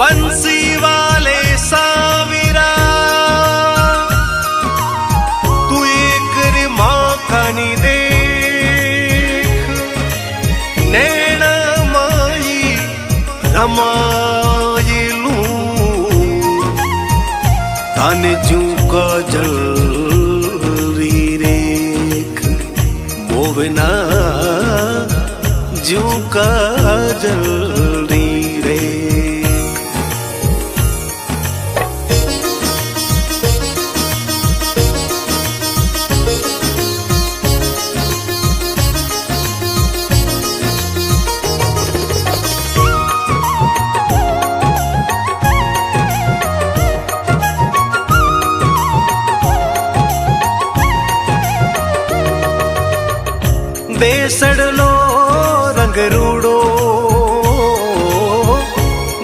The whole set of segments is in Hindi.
बंसी वाले साविरा तू एक माखनी देख नैना माई रमायलू तन जू काजल रेख मोवना जू काजल देसड़लो रंग रूड़ो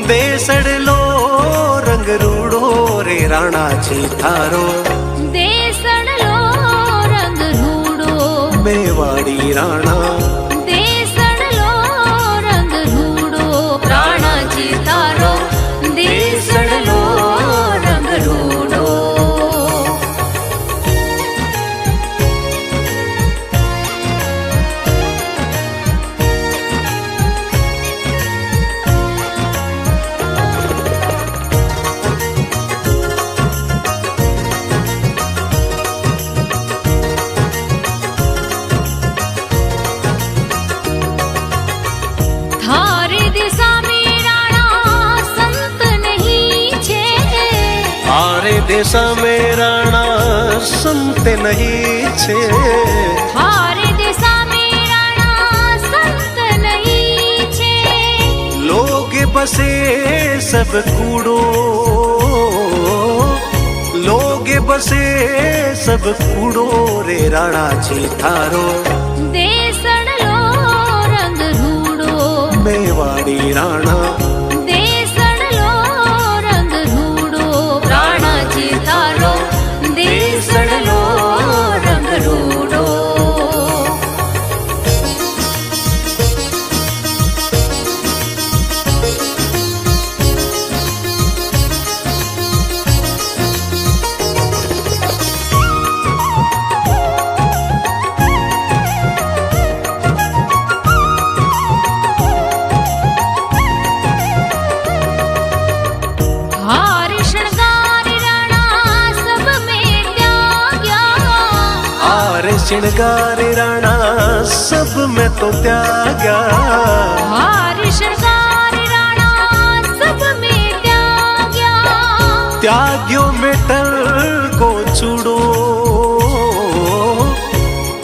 देसड़लो रंग रूड़ो रे राणा जी थारो देसड़लो रंग रूड़ो मेवाड़ी राणा देसड़लो रंग रूड़ो राणा जी थारो देसड़लो रंग रूड़ो देशा में राणा संत नहीं छे हारे देशा में राणा संत नहीं छे लोग बसे सब कूड़ो लोग बसे सब कूड़ो रे राणा जी थारो देसड़लो रंग रूड़ो मेवाड़ी राणा देसड़लो रंग रूड़ो श्रृंगार राणा सब में तो त्यागा हार श्रृंगार राणा सब में त्याग्या त्याग्यो मेटल को छुड़ो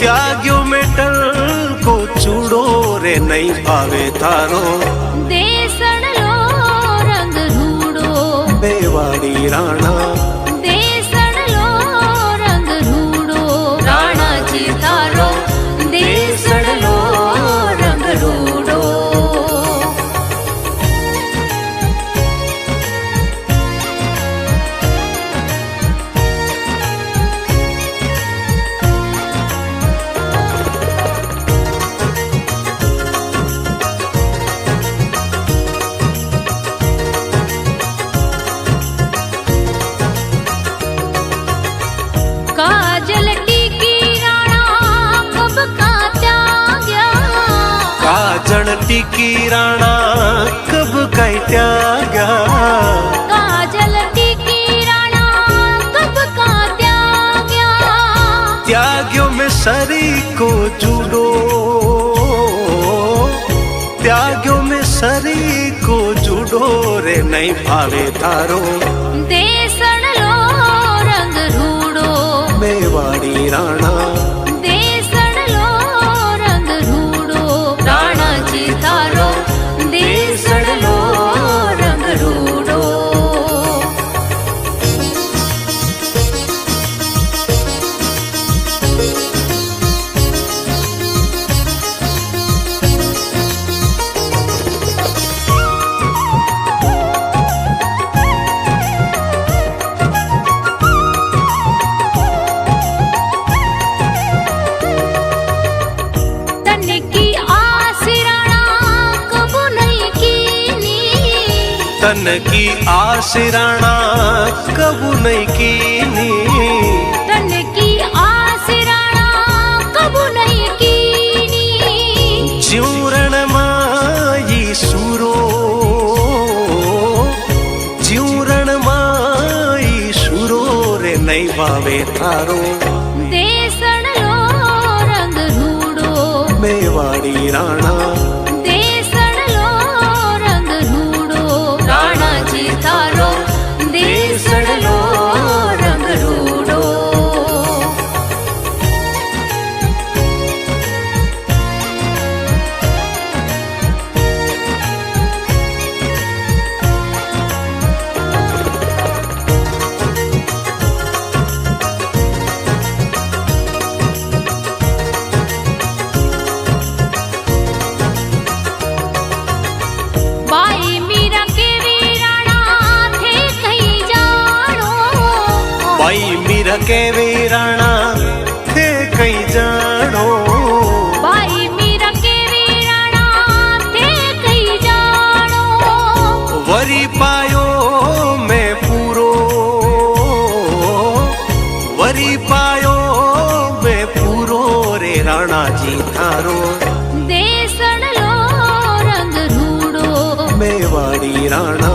त्याग्यो मेटल को छुड़ो रे नहीं पावे थारो देसड़लो रंग रूड़ो मेवाड़ी राणा देसड़लो रंग रूड़ो काजल टीकी राणा कब का त्याग्या काजल टीकी राणा कब का त्यागा काजल टीकी राणा कब का त्याग्या त्याग्यो में सरी को जुड़ो त्याग्यो में सरी को जुड़ो रे नहीं भावे थारो देसड़लो रंग रूड़ो मेवाड़ी राणा देसड़लो रंग रूड़ो राणा जी थारो देसड़लो रंग रूड़ो तन की आस राणा कबू नहीं कीनी, तन की आस राणा कबू नहीं कीनी। ज्यूरण माई सूरो, ज्यूरण माई सूरो रे नहीं भावे थारो। देसण लो रंग रूड़ो, मेवाड़ी राणा देसण लो रंग रूड़ो, राणा जी थारो देसण लो रंग रूड़ो। बाई मीरा केवी राणा थे कहीं जानो, बाई मीरा केवे राणा थे कहीं जानो। बाई मीरा केवी राणा थे कहीं जानो। वरी पायो मैं पूरो, वरी पायो मैं पूरो रे राणा जी थारो। देसण लो रंग रूड़ो, मेवाड़ी राणा